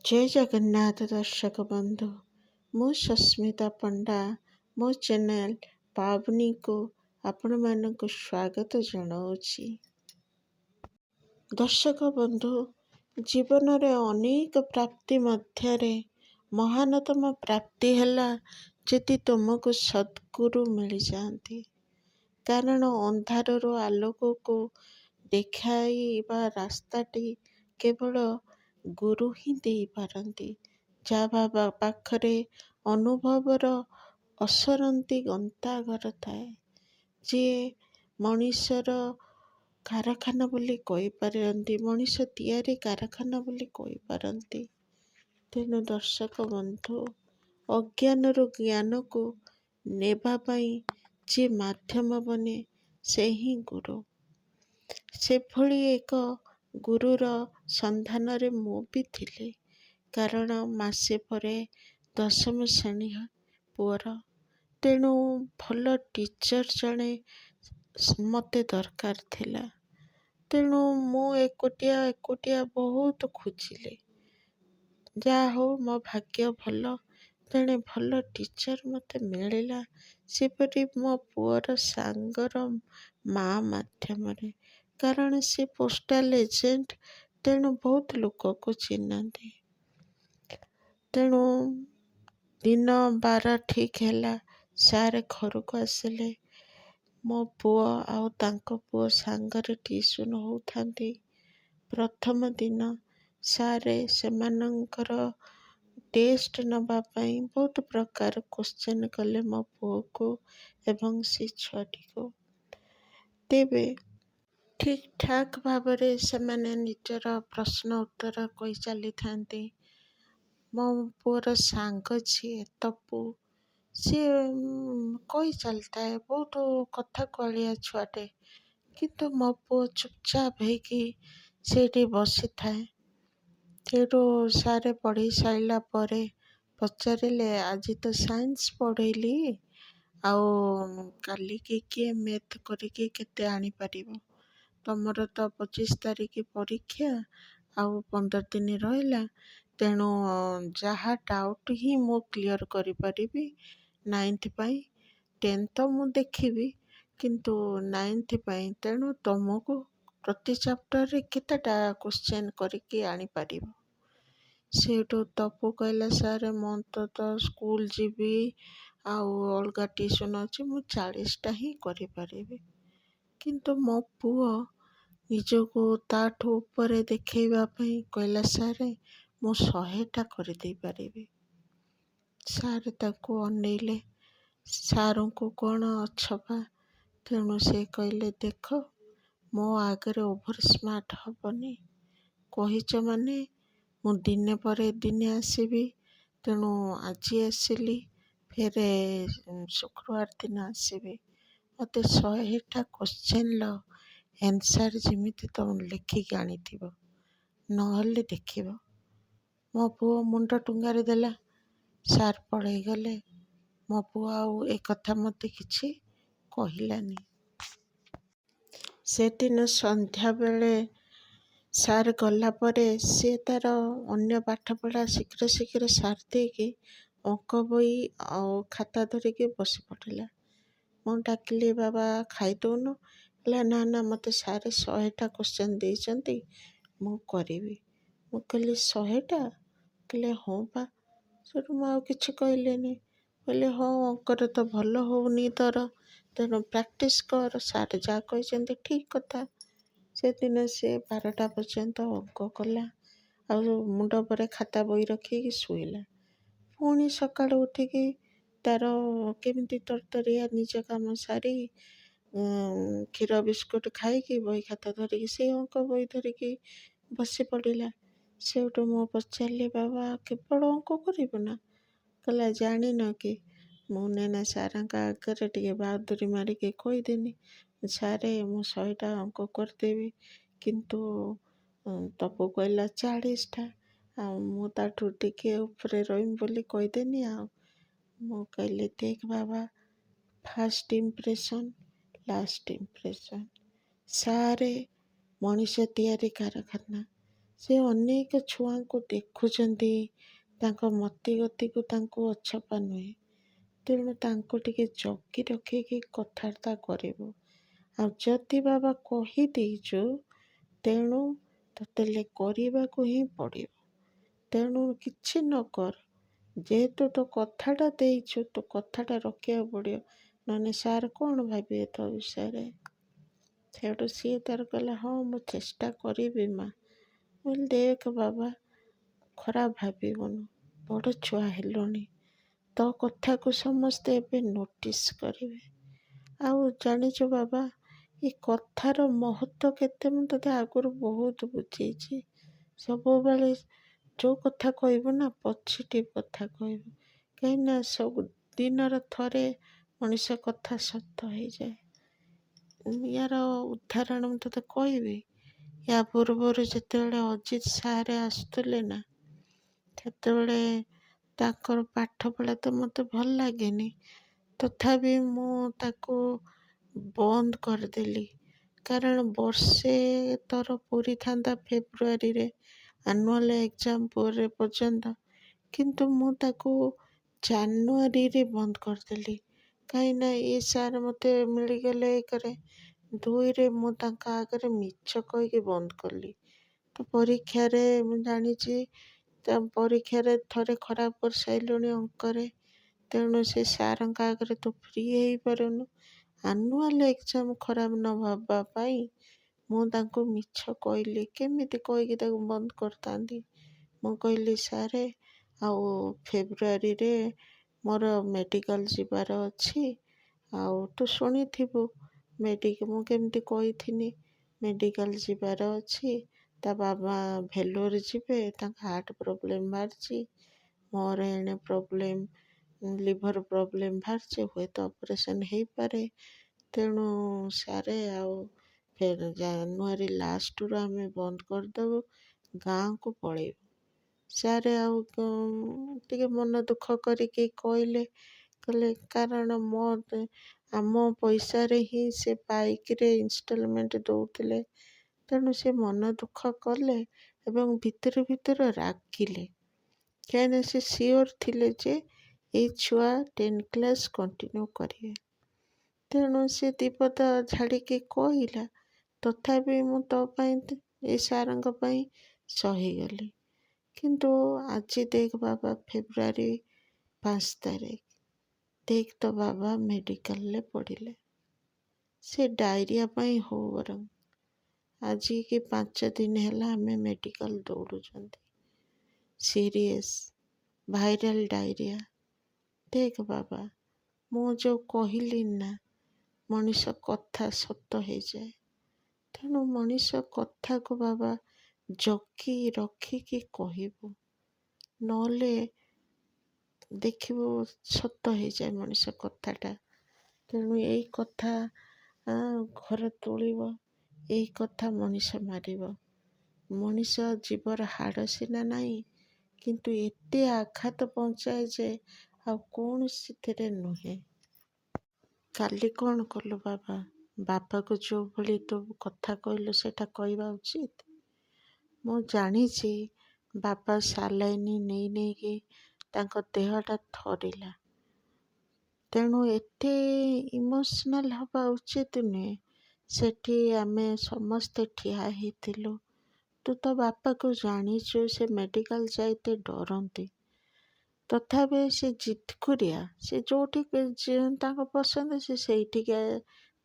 ଜୟ ଜଗନ୍ନାଥ ଦର୍ଶକ ବନ୍ଧୁ। ମୁଁ ସସ୍ମିତା ପଣ୍ଡା ମୋ ଚ୍ୟାନେଲ ପାବନିକୁ ଆପଣମାନଙ୍କୁ ସ୍ୱାଗତ ଜଣାଉଛି। ଦର୍ଶକ ବନ୍ଧୁ, ଜୀବନରେ ଅନେକ ପ୍ରାପ୍ତି ମଧ୍ୟରେ ମହାନତମ ପ୍ରାପ୍ତି ହେଲା ଯଦି ତୁମକୁ ସଦ୍ଗୁରୁ ମିଳିଯାଆନ୍ତି। କାରଣ ଅନ୍ଧାରରୁ ଆଲୋକକୁ ଦେଖାଇବା ରାସ୍ତାଟି କେବଳ ଗୁରୁ ହିଁ ଦେଇପାରନ୍ତି, ଯାହା ପାଖରେ ଅନୁଭବର ଅସରନ୍ତି ଗନ୍ତାଘର ଥାଏ, ଯିଏ ମଣିଷର କାରଖାନା ବୋଲି କହିପାରନ୍ତି, ମଣିଷ ତିଆରି କାରଖାନା ବୋଲି କହିପାରନ୍ତି। ତେଣୁ ଦର୍ଶକ ବନ୍ଧୁ, ଅଜ୍ଞାନରୁ ଜ୍ଞାନକୁ ନେବା ପାଇଁ ଯିଏ ମାଧ୍ୟମ ବନେ ସେ ହିଁ ଗୁରୁ। ସେଭଳି ଏକ ଗୁରୁର ସନ୍ଧାନରେ ମୁଁ ବି ଥିଲି। କାରଣ ମାସେ ପରେ ଦଶମ ଶ୍ରେଣୀ ପୁଅର, ତେଣୁ ଭଲ ଟିଚର ଜଣେ ମୋତେ ଦରକାର ଥିଲା। ତେଣୁ ମୁଁ ଏକୁଟିଆ ବହୁତ ଖୋଜିଲି। ଯାହା ହଉ ମୋ ଭାଗ୍ୟ ଭଲ, ଜଣେ ଭଲ ଟିଚର ମୋତେ ମିଳିଲା, ସେପରି ମୋ ପୁଅର ସାଙ୍ଗର ମା ମାଧ୍ୟମରେ। କାରଣ ସେ ପୋଷ୍ଟାଲ ଏଜେଣ୍ଟ, ତେଣୁ ବହୁତ ଲୋକକୁ ଚିହ୍ନନ୍ତି। ତେଣୁ ଦିନ ବାର ଠିକ୍ ହେଲା, ସାର୍ ଘରକୁ ଆସିଲେ। ମୋ ପୁଅ ଆଉ ତାଙ୍କ ପୁଅ ସାଙ୍ଗରେ ଟିଉସନ୍ ହେଉଥାନ୍ତି। ପ୍ରଥମ ଦିନ ସାର୍ ସେମାନଙ୍କର ଟେଷ୍ଟ ନେବା ପାଇଁ ବହୁତ ପ୍ରକାର କୋଶ୍ଚିନ୍ କଲେ ମୋ ପୁଅକୁ ଏବଂ ସେ ଛୁଆଟିକୁ। ତେବେ ଠିକ୍ ଠାକ୍ ଭାବରେ ସେମାନେ ନିଜର ପ୍ରଶ୍ନ ଉତ୍ତର କହି ଚାଲିଥାନ୍ତି। ମୋ ପୁଅର ସାଙ୍ଗ ଯିଏ ତପୁ, ସିଏ କହି ଚାଲିଥାଏ, ବହୁତ କଥା କହିଆ ଛୁଆଟେ। କିନ୍ତୁ ମୋ ପୁଅ ଚୁପଚାପ ହେଇକି ସେଇଠି ବସିଥାଏ। ସେଇଠୁ ସାର୍ ପଢ଼େଇ ସାରିଲା ପରେ ପଚାରିଲେ, ଆଜି ତ ସାଇନ୍ସ ପଢ଼େଇଲି, ଆଉ କାଲିକି କିଏ ମ୍ୟାଥ୍ କରିକି କେତେ ଆଣିପାରିବ? ତମର ତ 25 ତାରିଖ ପରୀକ୍ଷା, ଆଉ 15 ଦିନ ରହିଲା। ତେଣୁ ଯାହା ଡାଉଟ୍ ହିଁ ମୁଁ କ୍ଲିଅର କରିପାରିବି 9th ପାଇଁ। 10th ତ ମୁଁ ଦେଖିବି, କିନ୍ତୁ 9th ପାଇଁ। ତେଣୁ ତମକୁ ପ୍ରତି ଚାପ୍ଟରରେ କେତେଟା କୋଶ୍ଚିନ୍ କରିକି ଆଣିପାରିବ? ସେଇଠୁ ତପୁ କହିଲା, ସାର୍ ମୁଁ ତ ସ୍କୁଲ ଯିବି, ଆଉ ଅଲଗା ଟିଉସନ୍ ଅଛି, ମୁଁ 40ଟା ହିଁ କରିପାରିବି। କିନ୍ତୁ ମୋ ପୁଅ ନିଜକୁ ତାଠୁ ଉପରେ ଦେଖେଇବା ପାଇଁ କହିଲା, ସାର୍ ମୁଁ 100ଟା କରିଦେଇ ପାରିବି। ସାର୍ ତାକୁ ଅନେଇଲେ, ସାର୍ଙ୍କୁ କ'ଣ ଅଛପା? ତେଣୁ ସେ କହିଲେ, ଦେଖ ମୋ ଆଗରେ ଓଭର ସ୍ମାର୍ଟ ହବନି। କହିଛ ମାନେ ମୁଁ ଦିନେ ପରେ ଦିନେ ଆସିବି। ତେଣୁ ଆଜି ଆସିଲି, ଫେରେ ଶୁକ୍ରବାର ଦିନ ଆସିବି। ମୋତେ 100ଟା କୋଶ୍ଚିନ୍ର ଆନ୍ସାର୍ ଯେମିତି ତମେ ଲେଖିକି ଆଣିଥିବ, ନହେଲେ ଦେଖିବ। ମୋ ପୁଅ ମୁଣ୍ଡ ଟୁଙ୍ଗାରି ଦେଲା। ସାର୍ ପଳେଇ ଗଲେ। ମୋ ପୁଅ ଆଉ ଏ କଥା ମୋତେ କିଛି କହିଲାନି। ସେଦିନ ସନ୍ଧ୍ୟାବେଳେ ସାର୍ ଗଲା ପରେ ସେ ତାର ଅନ୍ୟ ପାଠପଢ଼ା ଶୀଘ୍ର ସାରି ଦେଇକି ଅଙ୍କ ବହି ଆଉ ଖାତା ଧରିକି ବସି ପଡ଼ିଲା। ମୁଁ ଡାକିଲି, ବାବା ଖାଇଦଉନୁ? କହିଲା, ନା ମୋତେ ସାର୍ 100ଟା କୋଶ୍ଚିନ୍ ଦେଇଛନ୍ତି, ମୁଁ କରିବି। ମୁଁ କହିଲି, 100ଟା? କହିଲେ, ହଁ ପା। ସେଠୁ ମୁଁ ଆଉ କିଛି କହିଲିନି। କହିଲେ, ହଁ ଅଙ୍କରେ ତ ଭଲ ହଉନି ତୋର, ତେଣୁ ପ୍ରାକ୍ଟିସ୍ କର, ସାର୍ ଯାହା କହିଛନ୍ତି ଠିକ୍ କଥା। ସେଦିନ ସେ 12ଟା ପର୍ଯ୍ୟନ୍ତ ଅଙ୍କ କଲା, ଆଉ ମୁଣ୍ଡ ଉପରେ ଖାତା ବହି ରଖିକି ଶୋଇଲା। ପୁଣି ସକାଳୁ ଉଠିକି ତାର କେମିତି ତରତରିଆ ନିଜ କାମ ସାରି କ୍ଷୀର ବିସ୍କୁଟ ଖାଇକି ବହି ଖାତା ଧରିକି ସେଇ ଅଙ୍କ ବହି ଧରିକି ବସି ପଡ଼ିଲା। ସେଇଠୁ ମୁଁ ପଚାରିଲି, ବାବା କେବଳ ଅଙ୍କ କରିବୁ ନା? କହିଲା, ଜାଣିନ କି, ମୁଁ ନେନା ସାର୍ଙ୍କ ଆଗରେ ଟିକେ ବାହାଦୁରୀ ମାରିକି କହିଦେନି, ସାର୍ ମୁଁ 100ଟା ଅଙ୍କ କରିଦେବି। କିନ୍ତୁ ତପୁ କହିଲା 40ଟା, ଆଉ ମୁଁ ତାଠୁ ଟିକେ ଉପରେ ରହିବି ବୋଲି କହିଦେନି। ଆଉ ମୁଁ କହିଲି, ଦେଖ ବାବା, first impression last impression. Sir ମଣିଷ ତିଆରି କାରଖାନା, ସେ ଅନେକ ଛୁଆଙ୍କୁ ଦେଖୁଛନ୍ତି, ତାଙ୍କ ମତିଗତିକୁ ତାଙ୍କୁ ଅଛପା ନୁହେଁ। ତେଣୁ ତାଙ୍କୁ ଟିକେ ଜଗି ରଖିକି କଥାବାର୍ତ୍ତା କରିବୁ। ଆଉ ଯଦି ବାବା କହିଦେଇଛୁ, ତେଣୁ ତତେ କରିବାକୁ ହିଁ ପଡ଼ିବ। ତେଣୁ କିଛି ନ କର, ଯେହେତୁ ତୋ କଥାଟା ଦେଇଛୁ, ତୋ କଥାଟା ରଖିବାକୁ ପଡ଼ିବ। ନହେଲେ ସାର୍ କ'ଣ ଭାବିବେ ତୋ ବିଷୟରେ। ସେଠୁ ସିଏ ତାର କହିଲା, ହଁ ମୁଁ ଚେଷ୍ଟା କରିବି ମା। ମୁଁ କହିଲି, ଦେଖ ବାବା, ଖରାପ ଭାବିବୁନୁ, ବଡ଼ ଛୁଆ ହେଲୁଣି, ତୋ କଥାକୁ ସମସ୍ତେ ଏବେ ନୋଟିସ୍ କରିବେ। ଆଉ ଜାଣିଛୁ ବାବା, ଏ କଥାର ମହତ୍ଵ କେତେ ମୁଁ ତୋତେ ଆଗରୁ ବହୁତ ବୁଝେଇଛି। ସବୁବେଳେ ଯେଉଁ କଥା କହିବୁ ନା, ପଜିଟିଭ୍ କଥା କହିବୁ। କାହିଁକିନା ସବୁ ଦିନର ଥରେ ମଣିଷ କଥା ସତ ହେଇଯାଏ। ୟାର ଉଦାହରଣ ମୁଁ ତୋତେ କହିବି। ୟା ପୂର୍ବରୁ ଯେତେବେଳେ ଅଜିତ ସାର୍ ଆସୁଥିଲେ ନା, ସେତେବେଳେ ତାଙ୍କର ପାଠ ପଢ଼ା ତ ମୋତେ ଭଲ ଲାଗେନି। ତଥାପି ମୁଁ ତାକୁ ବନ୍ଦ କରିଦେଲି। କାରଣ ବର୍ଷେ ତୋର ପୂରିଥାନ୍ତା ଫେବୃଆରୀରେ, ଆନୁଆଲ୍ ଏକ୍ଜାମ୍ ପରେ ପର୍ଯ୍ୟନ୍ତ। କିନ୍ତୁ ମୁଁ ତାକୁ ଜାନୁଆରୀରେ ବନ୍ଦ କରିଦେଲି। କାହିଁକିନା ଏ ସାର୍ ମୋତେ ମିଳିଗଲେ 1ରେ, 2ରେ ମୁଁ ତାଙ୍କ ଆଗରେ ମିଛ କହିକି ବନ୍ଦ କଲି। ତ ପରୀକ୍ଷାରେ ମୁଁ ଜାଣିଛି, ତା ପରୀକ୍ଷାରେ ଥରେ ଖରାପ କରିସାରିଲୁଣି ଅଙ୍କରେ। ତେଣୁ ସେ ସାର୍ଙ୍କ ଆଗରେ ତୁ ଫ୍ରି ହେଇପାରୁନୁ। ଆନୁଆଲ୍ ଏକ୍ଜାମ୍ ଖରାପ ନ ହେବା ପାଇଁ ମୁଁ ତାଙ୍କୁ ମିଛ କହିଲି। କେମିତି କହିକି ତାକୁ ବନ୍ଦ କରିଥାନ୍ତି। ମୁଁ କହିଲି, ସାରେ ଆଉ ଫେବୃଆରୀରେ ମୋର ମେଡ଼ିକାଲ ଯିବାର ଅଛି। ଆଉ ତୁ ଶୁଣିଥିବୁ ମୁଁ କେମିତି କହିଥିନି, ମେଡ଼ିକାଲ ଯିବାର ଅଛି। ତା ବାବା ଭେଲୋର ଯିବେ, ତାଙ୍କ ହାର୍ଟ ପ୍ରୋବ୍ଲେମ୍ ବାହାରିଛି। ମୋର ଏଣେ ପ୍ରୋବ୍ଲେମ୍, ଲିଭର ପ୍ରୋବ୍ଲେମ୍ ବାହାରିଛି, ହୁଏତ ଅପରେସନ୍ ହେଇପାରେ। ତେଣୁ ସାରେ ଆଉ ଫେର ଜାନୁଆରୀ ଲାଷ୍ଟରୁ ଆମେ ବନ୍ଦ କରିଦେବୁ, ଗାଁକୁ ପଳେଇବୁ। ସାର୍ ଆଉ ଟିକେ ମନ ଦୁଃଖ କରିକି କହିଲେ, କାରଣ ଆମ ପଇସାରେ ହିଁ ସେ ବାଇକ୍ରେ ଇନଷ୍ଟଲମେଣ୍ଟ ଦେଉଥିଲେ। ତେଣୁ ସେ ମନ ଦୁଃଖ କଲେ ଏବଂ ଭିତରୁ ଭିତରୁ ରାଗିଲେ। କାହିଁକିନା ସେ ସିଓର ଥିଲେ ଯେ ଏଇ ଛୁଆ 10 କ୍ଲାସ୍ କଣ୍ଟିନ୍ୟୁ କରିବେ। ତେଣୁ ସେ ଦିପଦ ଝାଡ଼ିକି କହିଲା। ତଥାପି ମୁଁ ତୋ ପାଇଁ, ଏ ସାର୍ଙ୍କ ପାଇଁ ସହିଗଲି। କିନ୍ତୁ ଆଜି ଦେଖ ବାବା, ଫେବୃଆରୀ 5 ତାରିଖ, ଦେଖ ତୋ ବାବା ମେଡ଼ିକାଲରେ ପଡ଼ିଲେ। ସେ ଡାଇରିଆ ପାଇଁ ହଉ ବରଂ, ଆଜି କି 5 ଦିନ ହେଲା ଆମେ ମେଡ଼ିକାଲ ଦୌଡ଼ୁଛନ୍ତି। Serious viral diarrhoea. ଦେଖ ବାବା, ମୁଁ ଯେଉଁ କହିଲି ନା, ମଣିଷ କଥା ସତ ହେଇଯାଏ। ତେଣୁ ମଣିଷ କଥାକୁ ବାବା ଜଗି ରଖିକି କହିବୁ। ନହେଲେ ଦେଖିବୁ ସତ ହେଇଯାଏ ମଣିଷ କଥାଟା। ତେଣୁ ଏଇ କଥା ଘର ତୋଳିବ, ଏଇ କଥା ମଣିଷ ମାରିବ। ମଣିଷ ଜୀବର ହାଡ଼ ସିନା ନାହିଁ, କିନ୍ତୁ ଏତେ ଆଘାତ ପହଞ୍ଚାଏ ଯେ ଆଉ କୌଣସିଥିରେ ନୁହେଁ। କାଲି କ'ଣ କଲୁ ବାବା? ବାପାକୁ ଯେଉଁ ଭଳି ତୁ କଥା କହିଲୁ, ସେଇଟା କହିବା ଉଚିତ। ମୁଁ ଜାଣିଛି ବାପା ସାଲାଇନ୍ ନେଇକି ତାଙ୍କ ଦେହଟା ଥରିଲା। ତେଣୁ ଏତେ ଇମୋସନାଲ୍ ହେବା ଉଚିତ ନୁହେଁ। ସେଠି ଆମେ ସମସ୍ତେ ଠିଆ ହେଇଥିଲୁ। ତୁ ତ ବାପାକୁ ଜାଣିଛୁ, ସେ ମେଡ଼ିକାଲ ଯାଇତେ ଡରନ୍ତି। ତଥାପି ସେ ଜିଦଖୁରିଆ। ସେ ଯେଉଁଠି ତାଙ୍କ ପସନ୍ଦ ସେ ସେଇଠିକି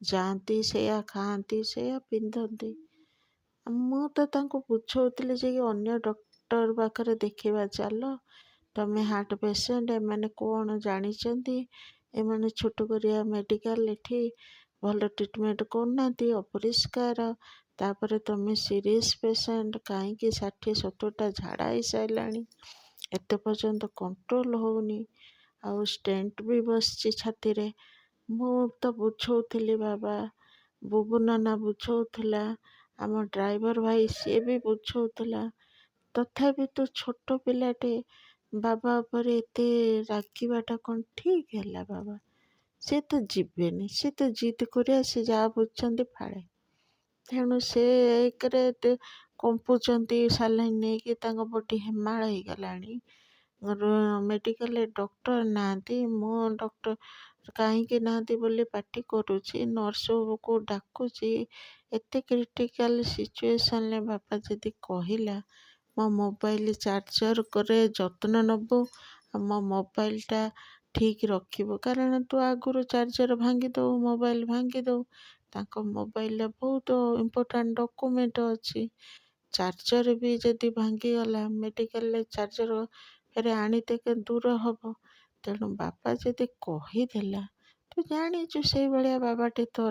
ଯାଆନ୍ତି, ସେଇଆ ଖାଆନ୍ତି, ସେଇଆ ପିନ୍ଧନ୍ତି। ମୁଁ ତ ତାଙ୍କୁ ବୁଝଉଥିଲି ଯେ ଅନ୍ୟ ଡକ୍ଟର ପାଖରେ ଦେଖେଇବା ଚାଲ। ତମେ ହାର୍ଟ ପେସେଣ୍ଟ, ଏମାନେ କ'ଣ ଜାଣିଛନ୍ତି, ଏମାନେ ଛୋଟକରିଆ ମେଡ଼ିକାଲ, ଏଠି ଭଲ ଟ୍ରିଟମେଣ୍ଟ କରୁନାହାନ୍ତି, ଅପରିଷ୍କାର। ତାପରେ ତମେ ସିରିୟସ୍ ପେସେଣ୍ଟ, କାହିଁକି 60-70ଟା ଝାଡ଼ା ହେଇସାରିଲାଣି, ଏତେ ପର୍ଯ୍ୟନ୍ତ କଣ୍ଟ୍ରୋଲ ହେଉନି। ଆଉ ଷ୍ଟେଣ୍ଟ ବି ବସିଛି ଛାତିରେ। ମୁଁ ତ ବୁଝଉଥିଲି ବାବା, ବୁବୁ ନନା ବୁଝଉଥିଲା, ଆମ ଡ୍ରାଇଭର ଭାଇ ସିଏ ବି ବୁଝଉଥିଲା। ତଥାପି ତୁ ଛୋଟ ପିଲାଟେ, ବାବା ଉପରେ ଏତେ ରାଗିବାଟା କ'ଣ ଠିକ୍ ହେଲା ବାବା? ସେ ତ ଯିବେନି, ସେ ତ ଜିଦ୍ କରିବା, ସେ ଯାହା ବୁଝୁଛନ୍ତି ଫାଳେ। ତେଣୁ ସେ 1ରେ କମ୍ପୁଛନ୍ତି ସାଲାଇନ୍ ନେଇକି, ତାଙ୍କ ବଡି ହେମାଳ ହେଇଗଲାଣି। ମେଡ଼ିକାଲରେ ଡକ୍ଟର ନାହାନ୍ତି। ମୁଁ ଡକ୍ଟର କାହିଁକି ନାହାନ୍ତି ବୋଲି ପାଟି କରୁଛି, ନର୍ସକୁ ଡାକୁଛି। ଏତେ କ୍ରିଟିକାଲ ସିଚୁଏସନରେ ବାପା ଯଦି କହିଲା ମୋ ମୋବାଇଲ ଚାର୍ଜରରେ ଯତ୍ନ ନେବୁ ଆଉ ମୋ ମୋବାଇଲଟା ଠିକ୍ ରଖିବୁ, କାରଣ ତୁ ଆଗରୁ ଚାର୍ଜର ଭାଙ୍ଗି ଦେଉ, ମୋବାଇଲ ଭାଙ୍ଗି ଦେଉ। ତାଙ୍କ ମୋବାଇଲରେ ବହୁତ ଇମ୍ପୋର୍ଟାଣ୍ଟ ଡକୁମେଣ୍ଟ ଅଛି। ଚାର୍ଜର ବି ଯଦି ଭାଙ୍ଗିଗଲା, ମେଡ଼ିକାଲରେ ଚାର୍ଜର ଫେରେ ଆଣିତେ ଦୂର ହେବ। ତେଣୁ ବାପା ଯଦି କହିଦେଲା, ତୁ ଜାଣିଛୁ ସେଇଭଳିଆ ବାବାଟେ ତୋ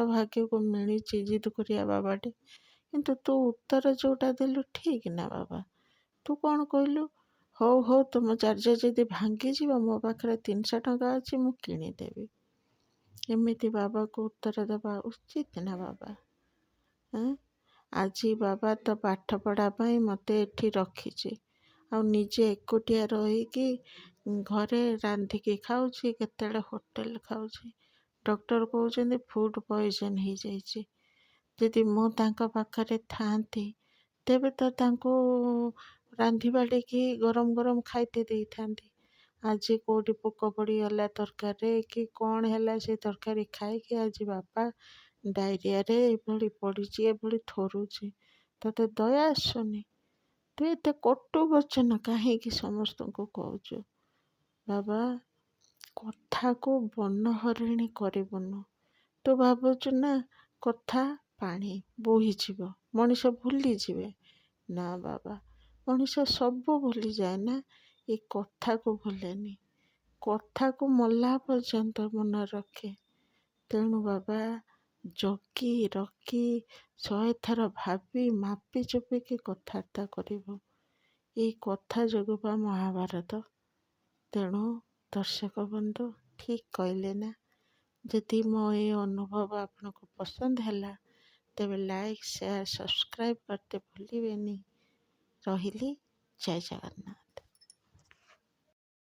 ଭାଗ୍ୟକୁ ମିଳିଛି, ଜିଦ୍ କରିବା ବାବାଟେ। କିନ୍ତୁ ତୁ ଉତ୍ତର ଯେଉଁଟା ଦେଲୁ ଠିକ୍ ନା ବାବା। ତୁ କ'ଣ କହିଲୁ? ହଉ ହଉ, ତୁମ ଚାର୍ଜର ଯଦି ଭାଙ୍ଗିଯିବ ମୋ ପାଖରେ 300 ଟଙ୍କା ଅଛି, ମୁଁ କିଣିଦେବି। ଏମିତି ବାବାକୁ ଉତ୍ତର ଦେବା ଉଚିତ ନା ବାବା? ଆଜି ବାବା ତ ପାଠ ପଢ଼ା ପାଇଁ ମୋତେ ଏଠି ରଖିଛି, ଆଉ ନିଜେ ଏକୁଟିଆ ରହିକି ଘରେ ରାନ୍ଧିକି ଖାଉଛି, କେତେବେଳେ ହୋଟେଲ ଖାଉଛି। ଡକ୍ଟର କହୁଛନ୍ତି ଫୁଡ୍ ପଏଜନ୍ ହେଇଯାଇଛି। ଯଦି ମୁଁ ତାଙ୍କ ପାଖରେ ଥାଆନ୍ତି, ତେବେ ତ ତାଙ୍କୁ ରାନ୍ଧି ବାଢ଼ିକି ଗରମ ଗରମ ଖାଇତେ ଦେଇଥାନ୍ତି। ଆଜି କେଉଁଠି ପୋକ ପଡ଼ିଗଲା ତରକାରୀରେ କି କ'ଣ ହେଲା, ସେ ତରକାରୀ ଖାଇକି ଆଜି ବାପା ଡାଇରିଆରେ ଏଭଳି ପଡ଼ିଛି, ଏଭଳି ଥରୁଛି। ତୋତେ ଦୟା ଆସୁନି? ତୁ ଏତେ କଟୁ ବଚନ କାହିଁକି ସମସ୍ତଙ୍କୁ କହୁଛୁ? ବାବା, କଥାକୁ ବନହରିଣୀ କରିବୁନୁ। ତୁ ଭାବୁଛୁ ନା କଥା ପାଣି ବୋହିଯିବ, ମଣିଷ ଭୁଲିଯିବେ? ନା ବାବା, ମଣିଷ ସବୁ ଭୁଲିଯାଏ ନା, ଏ କଥାକୁ ଭୁଲେନି। କଥାକୁ ମଲା ପର୍ଯ୍ୟନ୍ତ ମନେ ରଖେ। ତେଣୁ ବାବା, ଜଗି ରଖି 100 ଥର ଭାବି ମାପି ଚୁପିକି କଥାବାର୍ତ୍ତା କରିବୁ। ଏଇ କଥା ଯୋଗୁଁ ବା ମହାଭାରତ। ତେଣୁ ଦର୍ଶକ ବନ୍ଧୁ ଠିକ୍ କହିଲେ ନା? ଯଦି ମୋ ଏ ଅନୁଭବ ଆପଣଙ୍କୁ ପସନ୍ଦ ହେଲା, ତେବେ ଲାଇକ୍, ସେୟାର, ସବସ୍କ୍ରାଇବ୍ କରତେ ଭୁଲିବେନି। ରହିଲି, ଜୟ ଜଗନ୍ନାଥ।